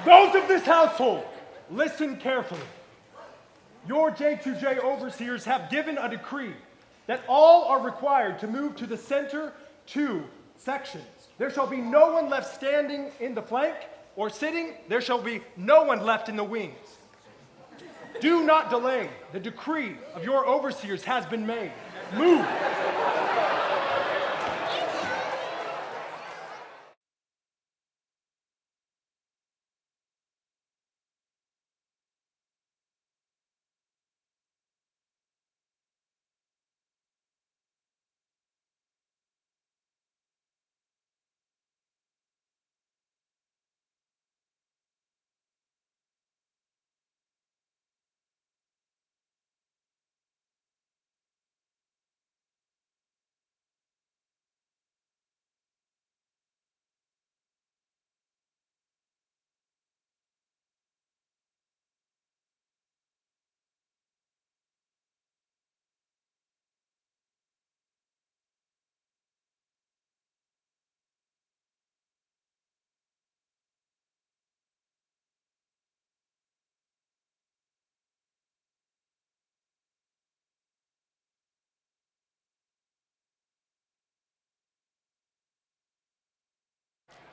Those of this household, listen carefully. Your J2J overseers have given a decree that all are required to move to the center 2 sections. There shall be no one left standing in the flank or sitting. There shall be no one left in the wings. Do not delay. The decree of your overseers has been made. Move.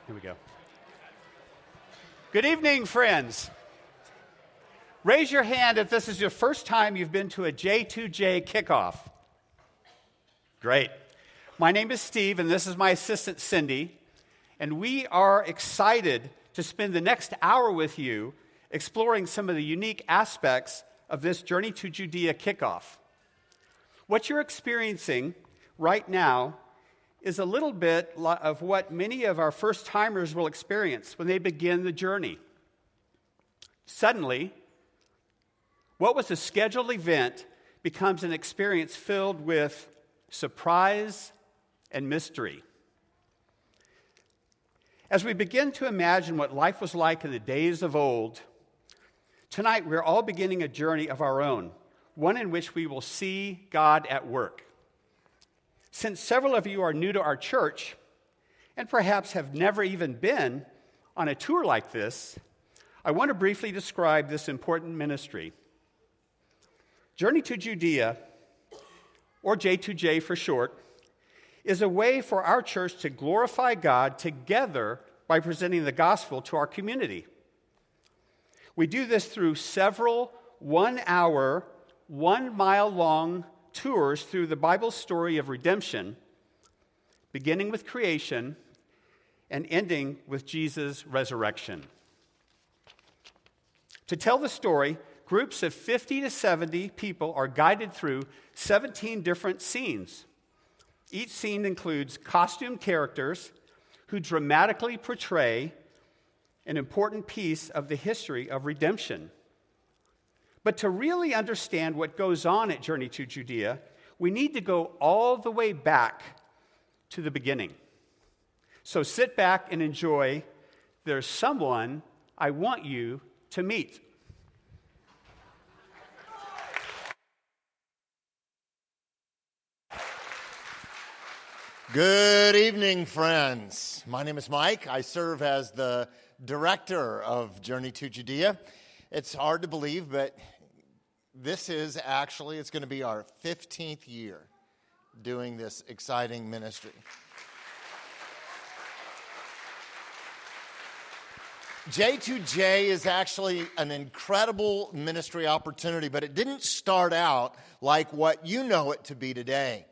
Here we go. Good evening, friends. Raise your hand if this is your first time you've been to a J2J Kickoff. Great. My name is Steve, and this is my assistant, Cindy, and we are excited to spend the next hour with you exploring some of the unique aspects of this Journey to Judea Kickoff. What you're experiencing right now is a little bit of what many of our first-timers will experience when they begin the journey. Suddenly, what was a scheduled event becomes an experience filled with surprise and mystery. As we begin to imagine what life was like in the days of old, tonight we're all beginning a journey of our own, one in which we will see God at work. Since several of you are new to our church and perhaps have never even been on a tour like this, I want to briefly describe this important ministry. Journey to Judea, or J2J for short, is a way for our church to glorify God together by presenting the gospel to our community. We do this through several 1-hour, 1-mile-long tours through the Bible story of redemption, beginning with creation and ending with Jesus' resurrection. To tell the story, groups of 50 to 70 people are guided through 17 different scenes. Each scene includes costumed characters who dramatically portray an important piece of the history of redemption. But to really understand what goes on at Journey to Judea, we need to go all the way back to the beginning. So sit back and enjoy There's Someone I Want You to Meet. Good evening, friends. My name is Mike. I serve as the director of Journey to Judea. It's hard to believe, but this is actually, it's going to be our 15th year doing this exciting ministry. J2J is actually an incredible ministry opportunity, but it didn't start out like what you know it to be today.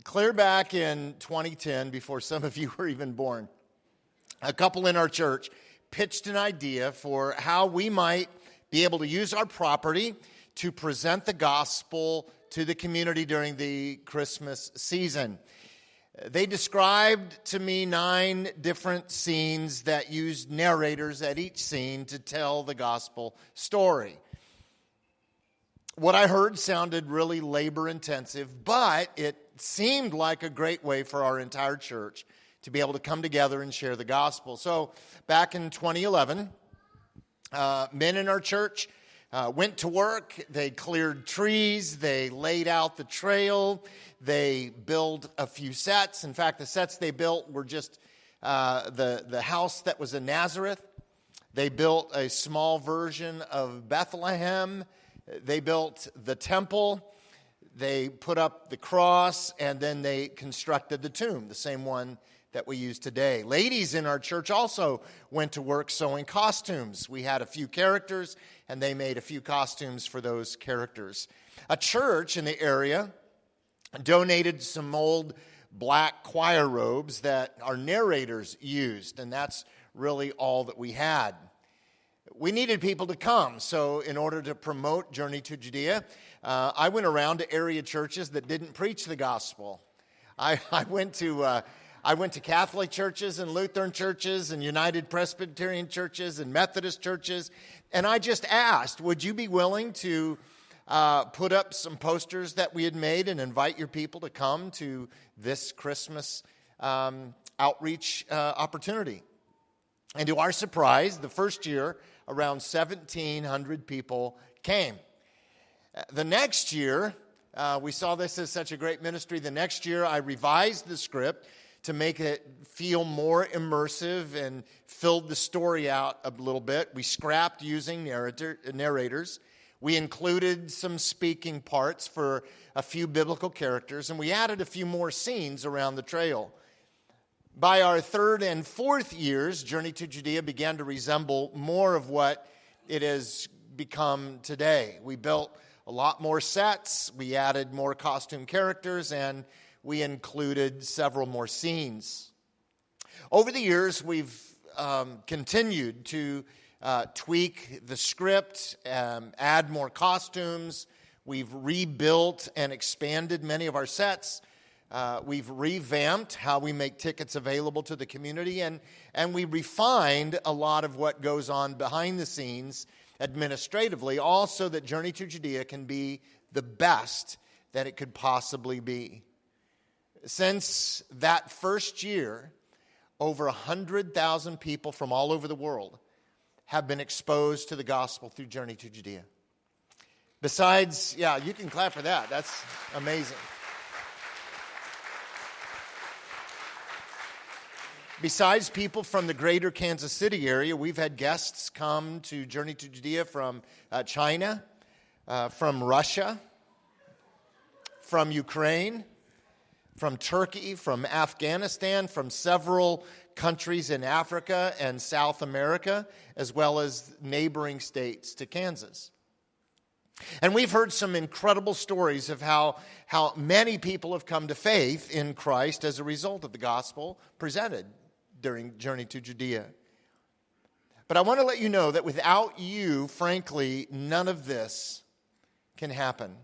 Clear back in 2010, before some of you were even born, a couple in our church pitched an idea for how we might be able to use our property to present the gospel to the community during the Christmas season. They described to me 9 different scenes that used narrators at each scene to tell the gospel story. What I heard sounded really labor-intensive, but it seemed like a great way for our entire church to be able to come together and share the gospel. So back in 2011, men in our church went to work. They cleared trees. They laid out the trail. They built a few sets. In fact, the sets they built were just the house that was in Nazareth. They built a small version of Bethlehem. They built the temple. They put up the cross, and then they constructed the tomb, the same one that we use today. Ladies in our church also went to work sewing costumes. We had a few characters, and they made a few costumes for those characters. A church in the area donated some old black choir robes that our narrators used, and that's really all that we had. We needed people to come, so in order to promote Journey to Judea, I went around to area churches that didn't preach the gospel. I went to Catholic churches and Lutheran churches and United Presbyterian churches and Methodist churches, and I just asked, would you be willing to put up some posters that we had made and invite your people to come to this Christmas outreach opportunity? And to our surprise, the first year, around 1,700 people came. The next year, we saw this as such a great ministry. The next year, I revised the script to make it feel more immersive and filled the story out a little bit. We scrapped using narrators. We included some speaking parts for a few biblical characters, and we added a few more scenes around the trail. By our third and fourth years, Journey to Judea began to resemble more of what it has become today. We built a lot more sets, we added more costume characters, and we included several more scenes. Over the years, we've continued to tweak the script, add more costumes. We've rebuilt and expanded many of our sets. We've revamped how we make tickets available to the community, and we refined a lot of what goes on behind the scenes administratively, all so that Journey to Judea can be the best that it could possibly be. Since that first year, over 100,000 people from all over the world have been exposed to the gospel through Journey to Judea. Besides, yeah, you can clap for that. That's amazing. Besides people from the greater Kansas City area, we've had guests come to Journey to Judea from China, from Russia, from Ukraine, from Turkey, from Afghanistan, from several countries in Africa and South America, as well as neighboring states to Kansas. And we've heard some incredible stories of how many people have come to faith in Christ as a result of the gospel presented during Journey to Judea. But I want to let you know that without you, frankly, none of this can happen.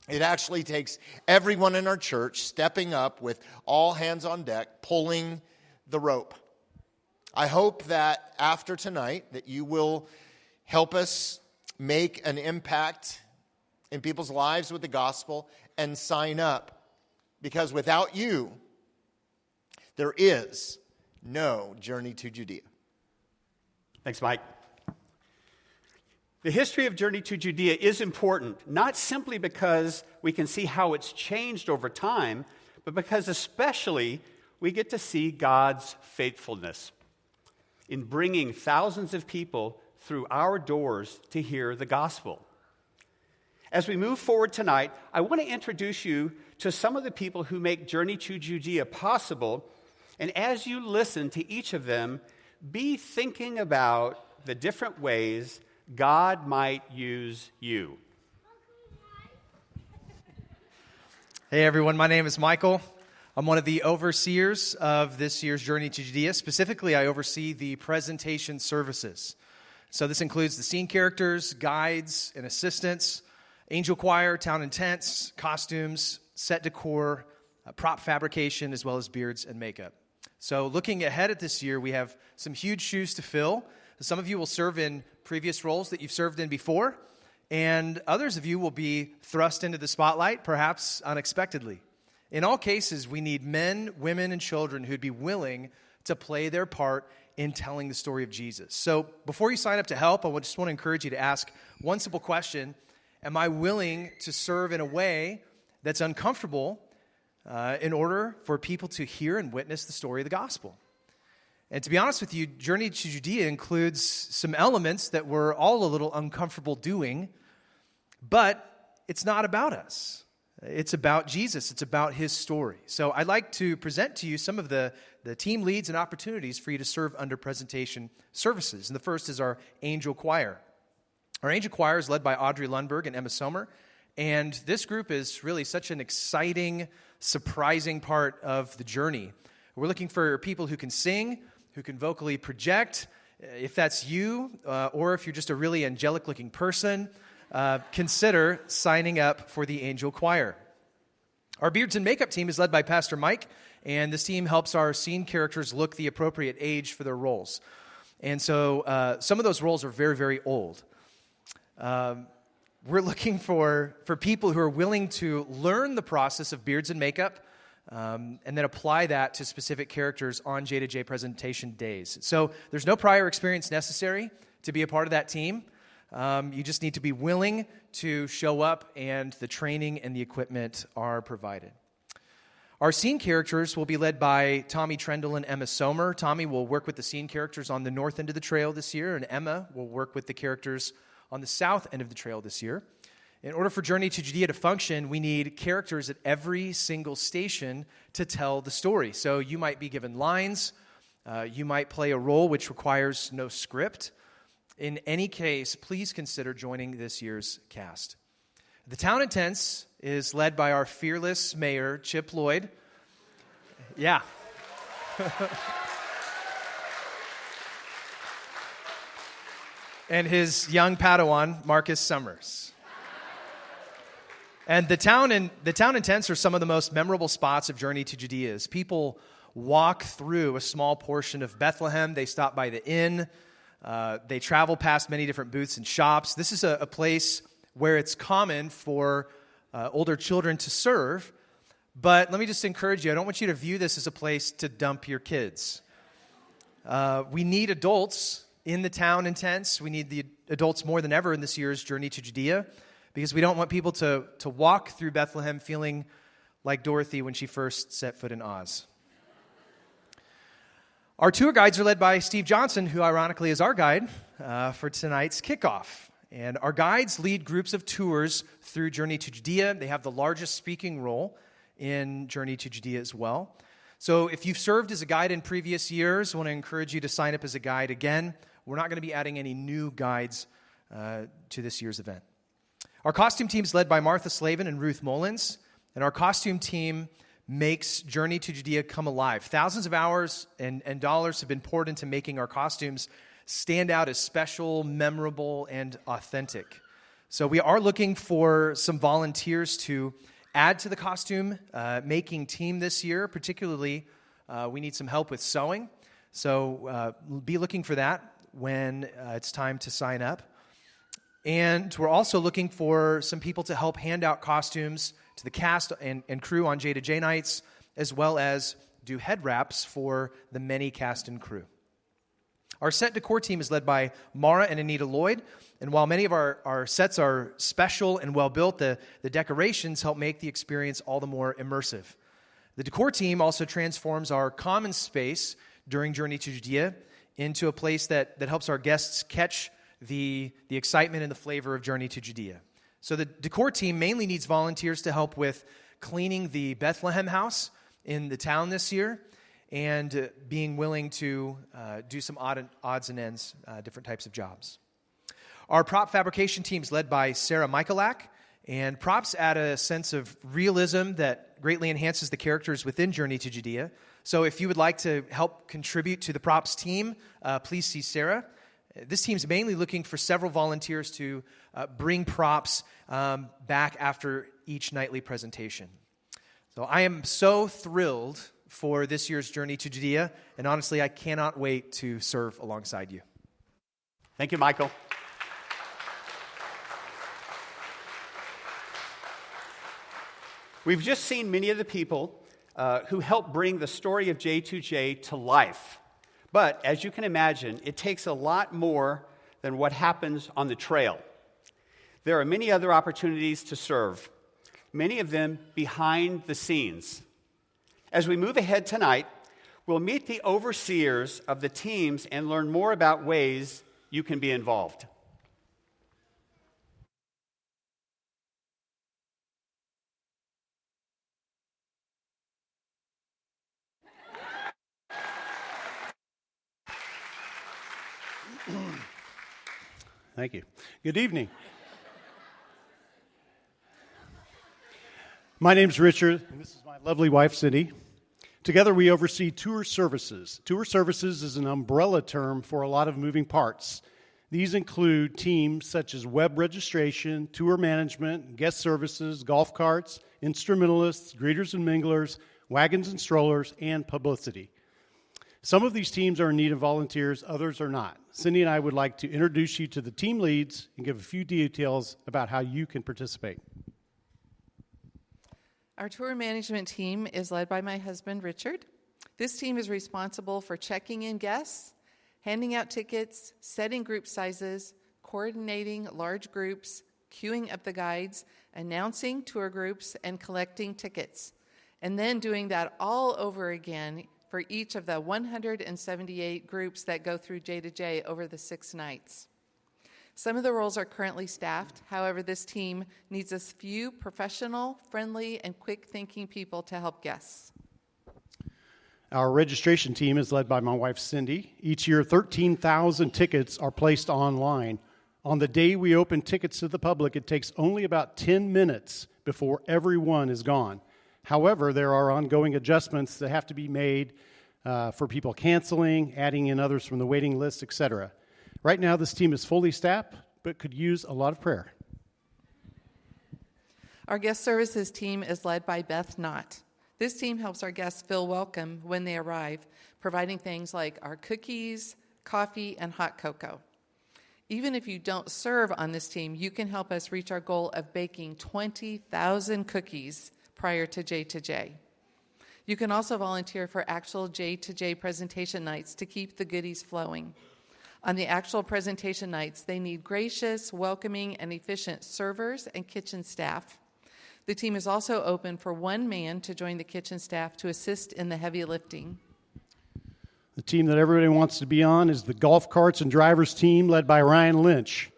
It actually takes everyone in our church stepping up with all hands on deck, pulling the rope. I hope that after tonight that you will help us make an impact in people's lives with the gospel and sign up. Because without you, there is no Journey to Judea. Thanks, Mike. The history of Journey to Judea is important, not simply because we can see how it's changed over time, but because especially we get to see God's faithfulness in bringing thousands of people through our doors to hear the gospel. As we move forward tonight, I want to introduce you to some of the people who make Journey to Judea possible. And as you listen to each of them, be thinking about the different ways God might use you. Hey everyone, my name is Michael. I'm one of the overseers of this year's Journey to Judea. Specifically, I oversee the presentation services. So this includes the scene characters, guides, and assistants, angel choir, town and tents, costumes, set decor, prop fabrication, as well as beards and makeup. So looking ahead at this year, we have some huge shoes to fill. Some of you will serve in previous roles that you've served in before, and others of you will be thrust into the spotlight, perhaps unexpectedly. In all cases, we need men, women, and children who'd be willing to play their part in telling the story of Jesus. So before you sign up to help, I just want to encourage you to ask one simple question. Am I willing to serve in a way that's uncomfortable in order for people to hear and witness the story of the gospel? And to be honest with you, Journey to Judea includes some elements that we're all a little uncomfortable doing, but it's not about us. It's about Jesus. It's about his story. So I'd like to present to you some of the team leads and opportunities for you to serve under presentation services. And the first is our Angel Choir. Our Angel Choir is led by Audrey Lundberg and Emma Sommer. And this group is really such an exciting, surprising part of the journey. We're looking for people who can sing, who can vocally project. If that's you, or if you're just a really angelic-looking person, consider signing up for the Angel Choir. Our Beards and Makeup team is led by Pastor Mike, and this team helps our scene characters look the appropriate age for their roles. And so some of those roles are very, very old. We're looking for people who are willing to learn the process of beards and makeup, and then apply that to specific characters on J2J presentation days. So there's no prior experience necessary to be a part of that team. You just need to be willing to show up, and the training and the equipment are provided. Our scene characters will be led by Tommy Trendle and Emma Sommer. Tommy will work with the scene characters on the north end of the trail this year, and Emma will work with the characters on the south end of the trail this year. In order for Journey to Judea to function, we need characters at every single station to tell the story. So you might be given lines, you might play a role which requires no script. In any case, please consider joining this year's cast. The Town and Tents is led by our fearless mayor, Chip Lloyd. Yeah. And his young Padawan, Marcus Summers. And the town and tents are some of the most memorable spots of Journey to Judea. As people walk through a small portion of Bethlehem, they stop by the inn, they travel past many different booths and shops. This is a place where it's common for older children to serve, but let me just encourage you, I don't want you to view this as a place to dump your kids. We need adults in the town and tents. We need the adults more than ever in this year's Journey to Judea, because we don't want people to walk through Bethlehem feeling like Dorothy when she first set foot in Oz. Our tour guides are led by Steve Johnson, who ironically is our guide for tonight's Kickoff. And our guides lead groups of tours through Journey to Judea. They have the largest speaking role in Journey to Judea as well. So if you've served as a guide in previous years, I want to encourage you to sign up as a guide again. We're not going to be adding any new guides to this year's event. Our costume team is led by Martha Slavin and Ruth Mullins, and our costume team makes Journey to Judea come alive. Thousands of hours and dollars have been poured into making our costumes stand out as special, memorable, and authentic. So we are looking for some volunteers to add to the costume making team this year. Particularly, we need some help with sewing. So be looking for that when it's time to sign up. And we're also looking for some people to help hand out costumes to the cast and crew on J2J nights, as well as do head wraps for the many cast and crew. Our set decor team is led by Mara and Anita Lloyd, and while many of our sets are special and well-built, the decorations help make the experience all the more immersive. The decor team also transforms our common space during Journey to Judea into a place that helps our guests catch the excitement and the flavor of Journey to Judea. So the decor team mainly needs volunteers to help with cleaning the Bethlehem house in the town this year and being willing to do some odds and ends, different types of jobs. Our prop fabrication team is led by Sarah Michalak, and props add a sense of realism that greatly enhances the characters within Journey to Judea. So if you would like to help contribute to the props team, please see Sarah. This team's mainly looking for several volunteers to bring props back after each nightly presentation. So I am so thrilled for this year's Journey to Judea, and honestly, I cannot wait to serve alongside you. Thank you, Michael. We've just seen many of the people who help bring the story of J2J to life. But as you can imagine, it takes a lot more than what happens on the trail. There are many other opportunities to serve, many of them behind the scenes. As we move ahead tonight, We'll meet the overseers of the teams and learn more about ways you can be involved. Thank you. Good evening. My name's Richard, and this is my lovely wife, Cindy. Together, we oversee tour services. Tour services is an umbrella term for a lot of moving parts. These include teams such as web registration, tour management, guest services, golf carts, instrumentalists, greeters and minglers, wagons and strollers, and publicity. Some of these teams are in need of volunteers, others are not. Cindy and I would like to introduce you to the team leads and give a few details about how you can participate. Our tour management team is led by my husband, Richard. This team is responsible for checking in guests, handing out tickets, setting group sizes, coordinating large groups, queuing up the guides, announcing tour groups, and collecting tickets. And then doing that all over again for each of the 178 groups that go through J2J over the 6 nights. Some of the roles are currently staffed. However, this team needs a few professional, friendly, and quick-thinking people to help guests. Our registration team is led by my wife, Cindy. Each year, 13,000 tickets are placed online. On the day we open tickets to the public, it takes only about 10 minutes before everyone is gone. However, there are ongoing adjustments that have to be made for people canceling, adding in others from the waiting list, etc. Right now, this team is fully staffed, but could use a lot of prayer. Our guest services team is led by Beth Knott. This team helps our guests feel welcome when they arrive, providing things like our cookies, coffee, and hot cocoa. Even if you don't serve on this team, you can help us reach our goal of baking 20,000 cookies prior to J2J. You can also volunteer for actual J2J presentation nights to keep the goodies flowing. On the actual presentation nights, they need gracious, welcoming, and efficient servers and kitchen staff. The team is also open for one man to join the kitchen staff to assist in the heavy lifting. The team that everybody wants to be on is the golf carts and drivers team led by Ryan Lynch.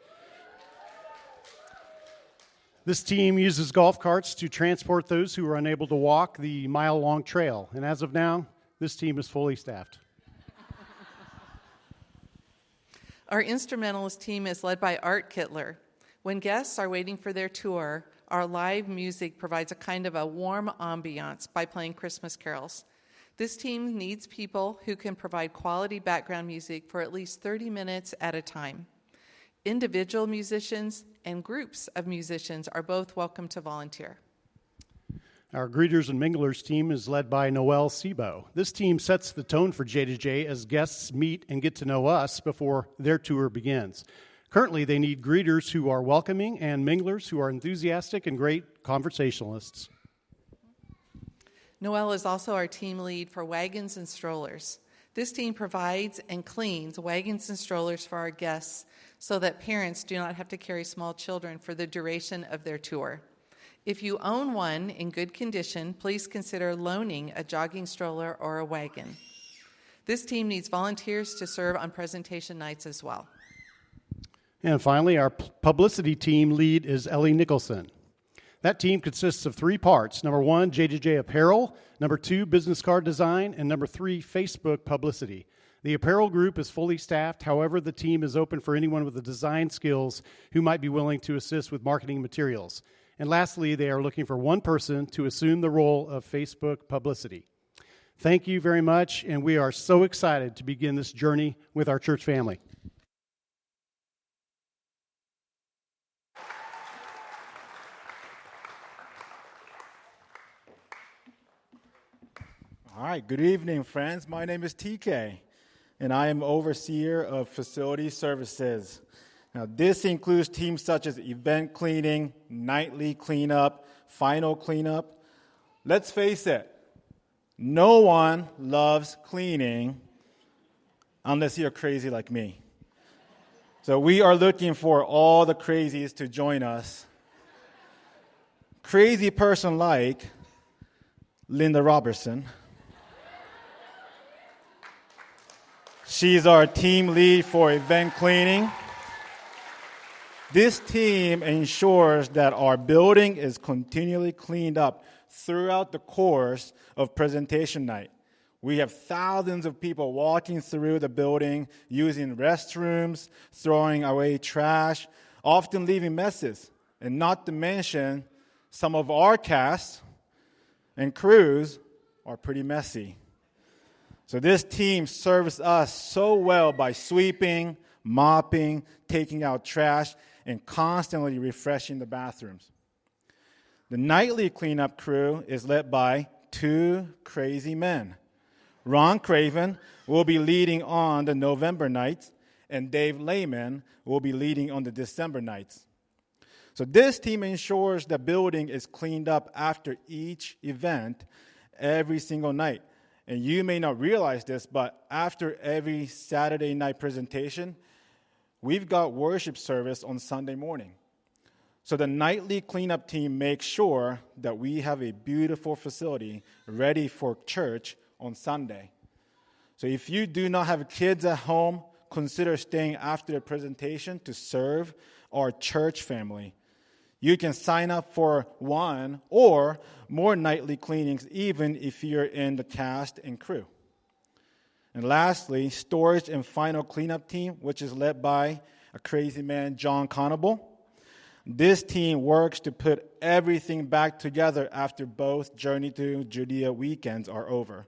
This team uses golf carts to transport those who are unable to walk the mile-long trail. And as of now, this team is fully staffed. Our instrumentalist team is led by Art Kittler. When guests are waiting for their tour, our live music provides a kind of a warm ambiance by playing Christmas carols. This team needs people who can provide quality background music for at least 30 minutes at a time. Individual musicians and groups of musicians are both welcome to volunteer. Our greeters and minglers team is led by Noelle Sebo. This team sets the tone for J2J as guests meet and get to know us before their tour begins. Currently, they need greeters who are welcoming and minglers who are enthusiastic and great conversationalists. Noelle is also our team lead for wagons and strollers. This team provides and cleans wagons and strollers for our guests so that parents do not have to carry small children for the duration of their tour. If you own one in good condition, please consider loaning a jogging stroller or a wagon. This team needs volunteers to serve on presentation nights as well. And finally, our publicity team lead is Ellie Nicholson. That team consists of 3 parts. Number 1, J2J apparel. Number 2, business card design. And number 3, Facebook publicity. The apparel group is fully staffed. However, the team is open for anyone with the design skills who might be willing to assist with marketing materials. And lastly, they are looking for one person to assume the role of Facebook publicity. Thank you very much, and we are so excited to begin this journey with our church family. All right, good evening, friends. My name is TK, and I am overseer of facility services. Now, this includes teams such as event cleaning, nightly cleanup, final cleanup. Let's face it, no one loves cleaning unless you're crazy like me. So we are looking for all the crazies to join us. Crazy person like Linda Robertson. She's our team lead for event cleaning. This team ensures that our building is continually cleaned up throughout the course of presentation night. We have thousands of people walking through the building, using restrooms, throwing away trash, often leaving messes. And not to mention, some of our casts and crews are pretty messy. So this team serves us so well by sweeping, mopping, taking out trash, and constantly refreshing the bathrooms. The nightly cleanup crew is led by two crazy men. Ron Craven will be leading on the November nights, and Dave Lehman will be leading on the December nights. So this team ensures the building is cleaned up after each event every single night. And you may not realize this, but after every Saturday night presentation, we've got worship service on Sunday morning. So the nightly cleanup team makes sure that we have a beautiful facility ready for church on Sunday. So if you do not have kids at home, consider staying after the presentation to serve our church family. You can sign up for one or more nightly cleanings, even if you're in the cast and crew. And lastly, storage and final cleanup team, which is led by a crazy man, John Conable. This team works to put everything back together after both Journey to Judea weekends are over.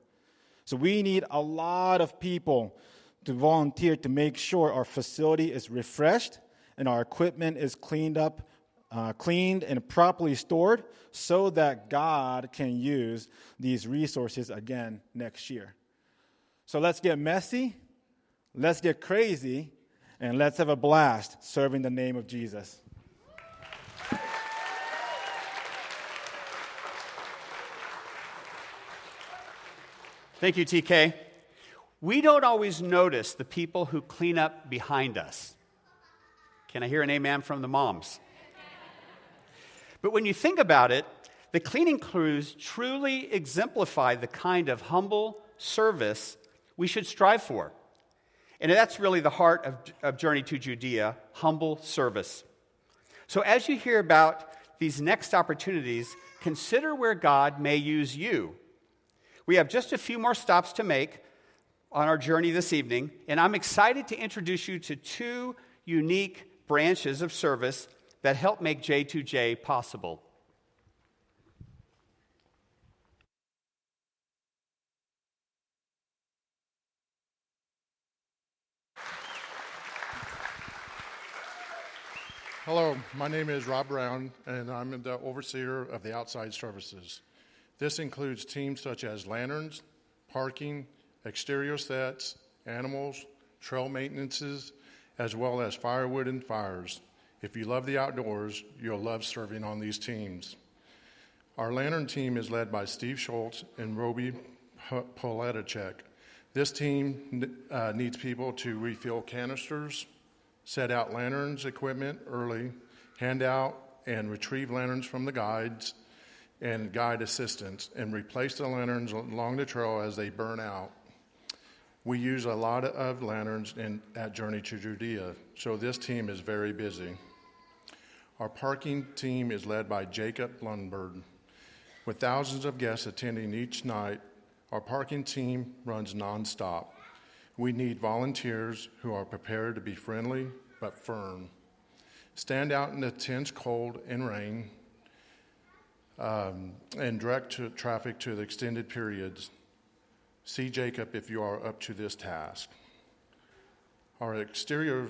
So we need a lot of people to volunteer to make sure our facility is refreshed and our equipment is cleaned and properly stored so that God can use these resources again next year. So let's get messy, let's get crazy, and let's have a blast serving the name of Jesus. Thank you, TK. We don't always notice the people who clean up behind us. Can I hear an amen from the moms? But when you think about it, the cleaning crews truly exemplify the kind of humble service we should strive for. And that's really the heart of Journey to Judea, humble service. So as you hear about these next opportunities, consider where God may use you. We have just a few more stops to make on our journey this evening, and I'm excited to introduce you to two unique branches of service that help make J2J possible. Hello, my name is Rob Brown, and I'm the overseer of the outside services. This includes teams such as lanterns, parking, exterior sets, animals, trail maintenances, as well as firewood and fires. If you love the outdoors, you'll love serving on these teams. Our lantern team is led by Steve Schultz and Roby Poletacek. This team needs people to refill canisters, set out lanterns equipment early, hand out and retrieve lanterns from the guides and guide assistants, and replace the lanterns along the trail as they burn out. We use a lot of lanterns at Journey to Judea, so this team is very busy. Our parking team is led by Jacob Lundberg. With thousands of guests attending each night, our parking team runs nonstop. We need volunteers who are prepared to be friendly but firm. Stand out in the intense cold and rain, and direct traffic to the extended periods. See Jacob if you are up to this task. Our exterior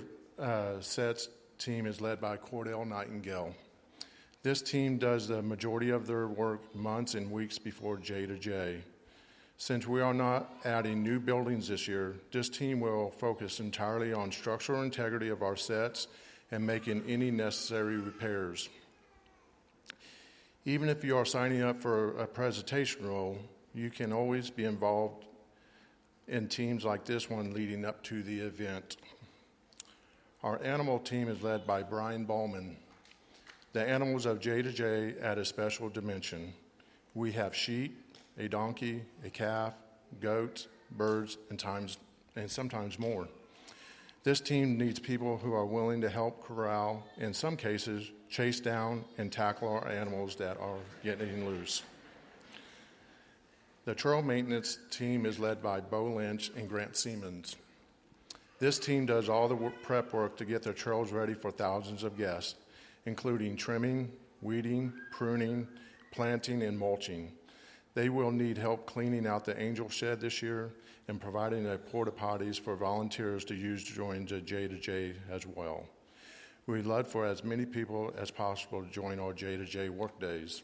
sets team is led by Cordell Nightingale. This team does the majority of their work months and weeks before J2J. Since we are not adding new buildings this year, this team will focus entirely on structural integrity of our sets and making any necessary repairs. Even if you are signing up for a presentation role, you can always be involved in teams like this one leading up to the event. Our animal team is led by Brian Ballman. The animals of J2J add a special dimension. We have sheep, a donkey, a calf, goats, birds, and and sometimes more. This team needs people who are willing to help corral, in some cases, chase down and tackle our animals that are getting loose. The trail maintenance team is led by Bo Lynch and Grant Siemens. This team does all the prep work to get their trails ready for thousands of guests, including trimming, weeding, pruning, planting, and mulching. They will need help cleaning out the angel shed this year and providing a porta potties for volunteers to use during the J2J as well. We'd love for as many people as possible to join our J2J work days.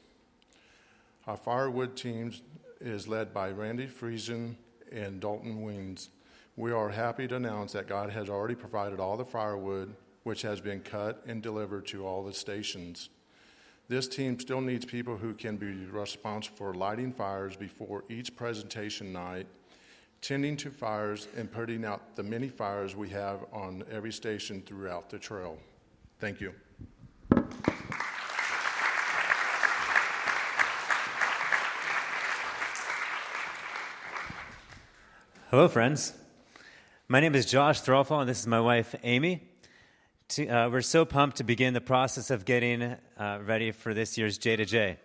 Our firewood team is led by Randy Friesen and Dalton Weens. We are happy to announce that God has already provided all the firewood, which has been cut and delivered to all the stations. This team still needs people who can be responsible for lighting fires before each presentation night, tending to fires, and putting out the many fires we have on every station throughout the trail. Thank you. Hello, friends. My name is Josh Threlfall, and this is my wife, Amy. We're so pumped to begin the process of getting ready for this year's J2J.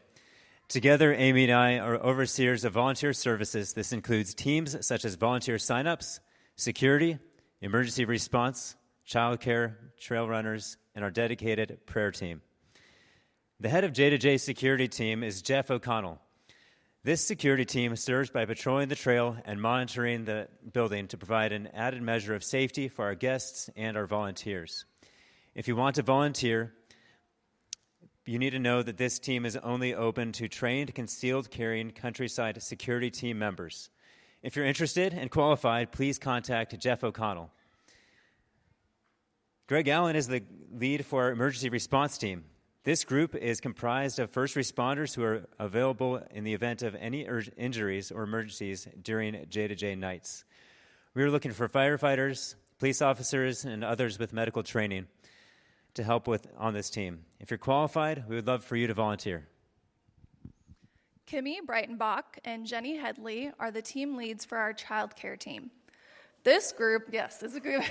Together, Amy and I are overseers of volunteer services. This includes teams such as volunteer signups, security, emergency response, childcare, trail runners, and our dedicated prayer team. The head of J2J security team is Jeff O'Connell. This security team serves by patrolling the trail and monitoring the building to provide an added measure of safety for our guests and our volunteers. If you want to volunteer, you need to know that this team is only open to trained, concealed-carrying countryside security team members. If you're interested and qualified, please contact Jeff O'Connell. Greg Allen is the lead for our emergency response team. This group is comprised of first responders who are available in the event of any injuries or emergencies during J2J nights. We are looking for firefighters, police officers, and others with medical training to help on this team. If you're qualified, we would love for you to volunteer. Kimmy Breitenbach and Jenny Headley are the team leads for our child care team. This is a group.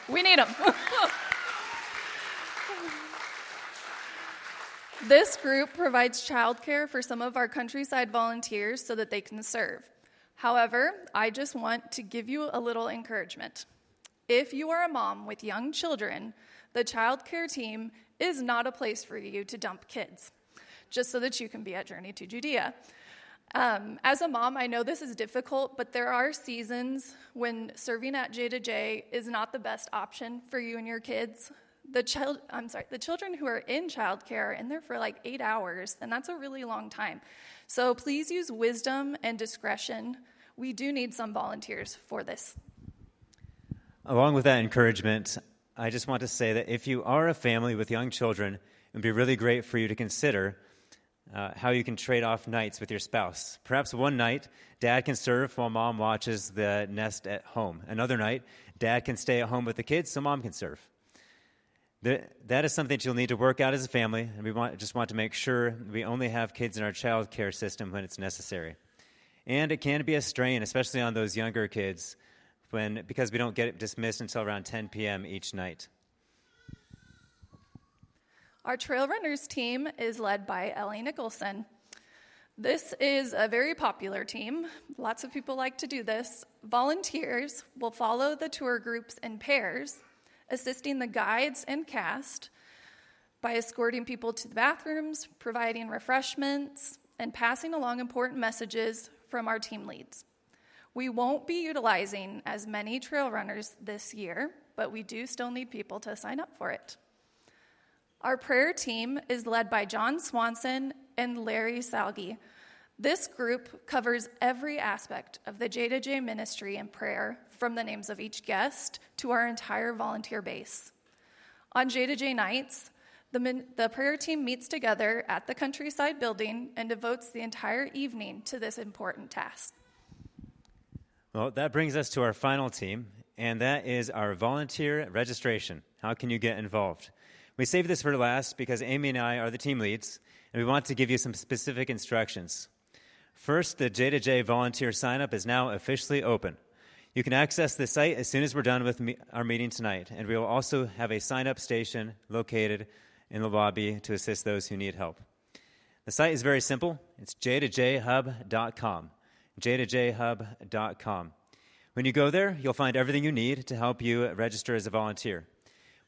We need them. This group provides childcare for some of our countryside volunteers so that they can serve. However, I just want to give you a little encouragement. If you are a mom with young children, the childcare team is not a place for you to dump kids, just so that you can be at Journey to Judea. As a mom, I know this is difficult, but there are seasons when serving at J2J is not the best option for you and your kids. The children who are in childcare are in there for like 8 hours, and that's a really long time. So please use wisdom and discretion. We do need some volunteers for this. Along with that encouragement, I just want to say that if you are a family with young children, it would be really great for you to consider how you can trade off nights with your spouse. Perhaps one night, dad can serve while mom watches the nest at home. Another night, dad can stay at home with the kids so mom can serve. That is something that you'll need to work out as a family, and we just want to make sure we only have kids in our child care system when it's necessary. And it can be a strain, especially on those younger kids, because we don't get dismissed until around 10 p.m. each night. Our trail runners team is led by Ellie Nicholson. This is a very popular team. Lots of people like to do this. Volunteers will follow the tour groups in pairs, assisting the guides and cast by escorting people to the bathrooms, providing refreshments, and passing along important messages from our team leads. We won't be utilizing as many trail runners this year, but we do still need people to sign up for it. Our prayer team is led by John Swanson and Larry Salgi. This group covers every aspect of the J2J ministry and prayer, from the names of each guest to our entire volunteer base. On J2J nights, the prayer team meets together at the Countryside building and devotes the entire evening to this important task. Well, that brings us to our final team, and that is our volunteer registration. How can you get involved? We saved this for last because Amy and I are the team leads, and we want to give you some specific instructions. First, the J2J volunteer sign-up is now officially open. You can access the site as soon as we're done with our meeting tonight, and we will also have a sign-up station located in the lobby to assist those who need help. The site is very simple. It's j2jhub.com, j2jhub.com. When you go there, you'll find everything you need to help you register as a volunteer.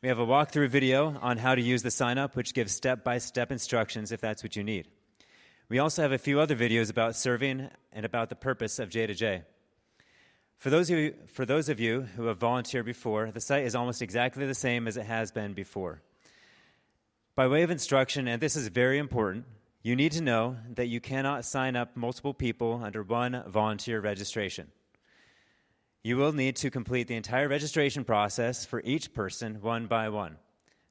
We have a walkthrough video on how to use the sign-up, which gives step-by-step instructions if that's what you need. We also have a few other videos about serving and about the purpose of J2J. For those of you who have volunteered before, the site is almost exactly the same as it has been before. By way of instruction, and this is very important, you need to know that you cannot sign up multiple people under one volunteer registration. You will need to complete the entire registration process for each person one by one.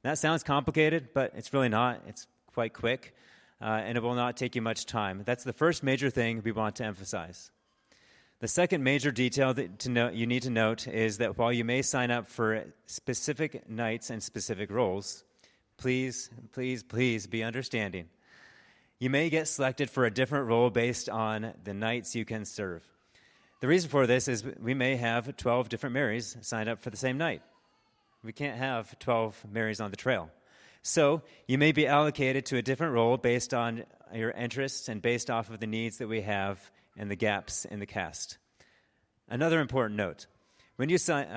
That sounds complicated, but it's really not. It's quite quick, and it will not take you much time. That's the first major thing we want to emphasize. The second major detail you need to note is that while you may sign up for specific nights and specific roles, please be understanding. You may get selected for a different role based on the nights you can serve. The reason for this is we may have 12 different Marys signed up for the same night. We can't have 12 Marys on the trail. So you may be allocated to a different role based on your interests and based off of the needs that we have and the gaps in the cast. Another important note, when you sign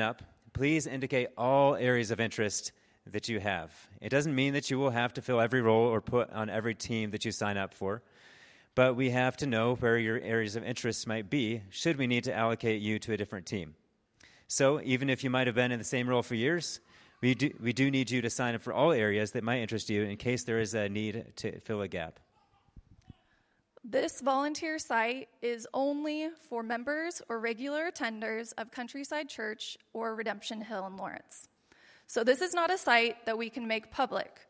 up, please indicate all areas of interest that you have. It doesn't mean that you will have to fill every role or put on every team that you sign up for, but we have to know where your areas of interest might be should we need to allocate you to a different team. So even if you might have been in the same role for years, we do need you to sign up for all areas that might interest you in case there is a need to fill a gap. This volunteer site is only for members or regular attenders of Countryside Church or Redemption Hill in Lawrence. So this is not a site that we can make public.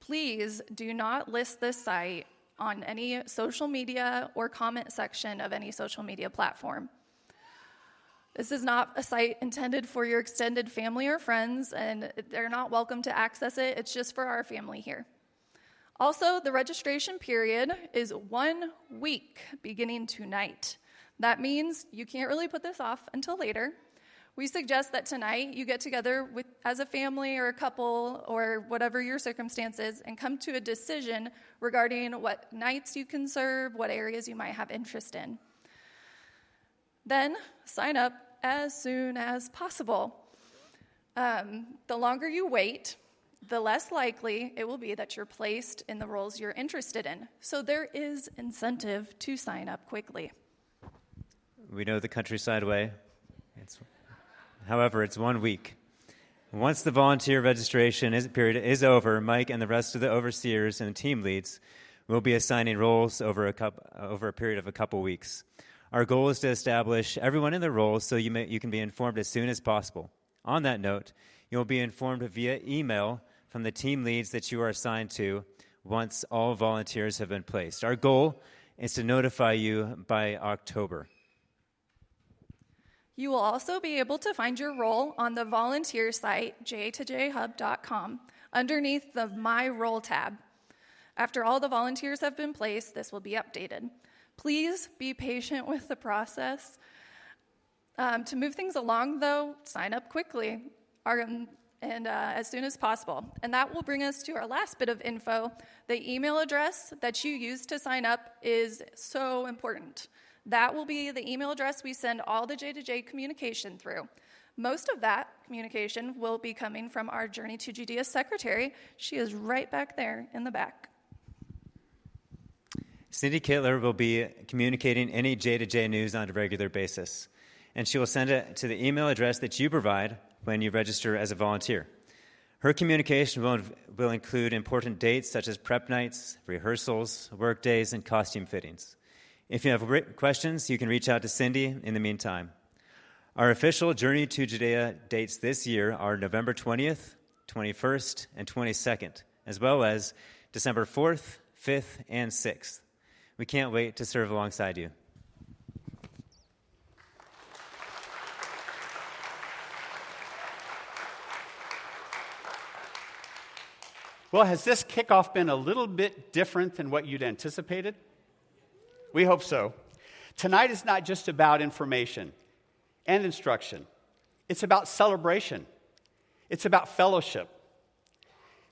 Please do not list this site on any social media or comment section of any social media platform. This is not a site intended for your extended family or friends, and they're not welcome to access it. It's just for our family here. Also, the registration period is 1 week beginning tonight. That means you can't really put this off until later. We suggest that tonight you get together as a family or a couple or whatever your circumstances and come to a decision regarding what nights you can serve, what areas you might have interest in. Then sign up as soon as possible. The longer you wait, the less likely it will be that you're placed in the roles you're interested in. So there is incentive to sign up quickly. We know the Countryside way. However, it's 1 week. Once the volunteer registration period is over, Mike and the rest of the overseers and team leads will be assigning roles over a period of a couple weeks. Our goal is to establish everyone in their roles so you can be informed as soon as possible. On that note, you'll be informed via email from the team leads that you are assigned to once all volunteers have been placed. Our goal is to notify you by October. You will also be able to find your role on the volunteer site, j2jhub.com, underneath the My Role tab. After all the volunteers have been placed, this will be updated. Please be patient with the process. To move things along, though, sign up quickly and as soon as possible. And that will bring us to our last bit of info. The email address that you use to sign up is so important. That will be the email address we send all the J2J communication through. Most of that communication will be coming from our Journey to Judea secretary. She is right back there in the back. Cindy Kittler will be communicating any J2J news on a regular basis, and she will send it to the email address that you provide when you register as a volunteer. Her communication will include important dates such as prep nights, rehearsals, work days, and costume fittings. If you have questions, you can reach out to Cindy in the meantime. Our official Journey to Judea dates this year are November 20th, 21st, and 22nd, as well as December 4th, 5th, and 6th. We can't wait to serve alongside you. Well, has this kickoff been a little bit different than what you'd anticipated? We hope so. Tonight is not just about information. and instruction. It's about celebration. It's about fellowship.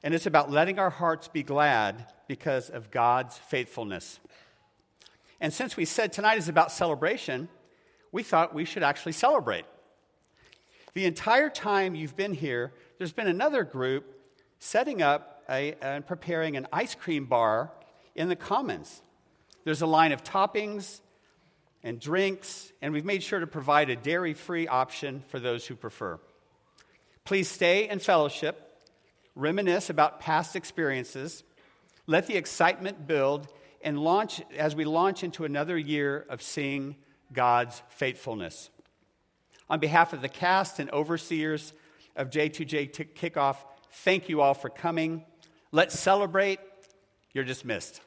And it's about letting our hearts be glad because of God's faithfulness. And since we said tonight is about celebration, we thought we should actually celebrate. The entire time you've been here, there's been another group setting up and preparing an ice cream bar in the commons. There's a line of toppings and drinks, and we've made sure to provide a dairy-free option for those who prefer. Please stay and fellowship, reminisce about past experiences, let the excitement build, and launch as we launch into another year of seeing God's faithfulness. On behalf of the cast and overseers of J2J Kickoff, thank you all for coming. Let's celebrate. You're dismissed.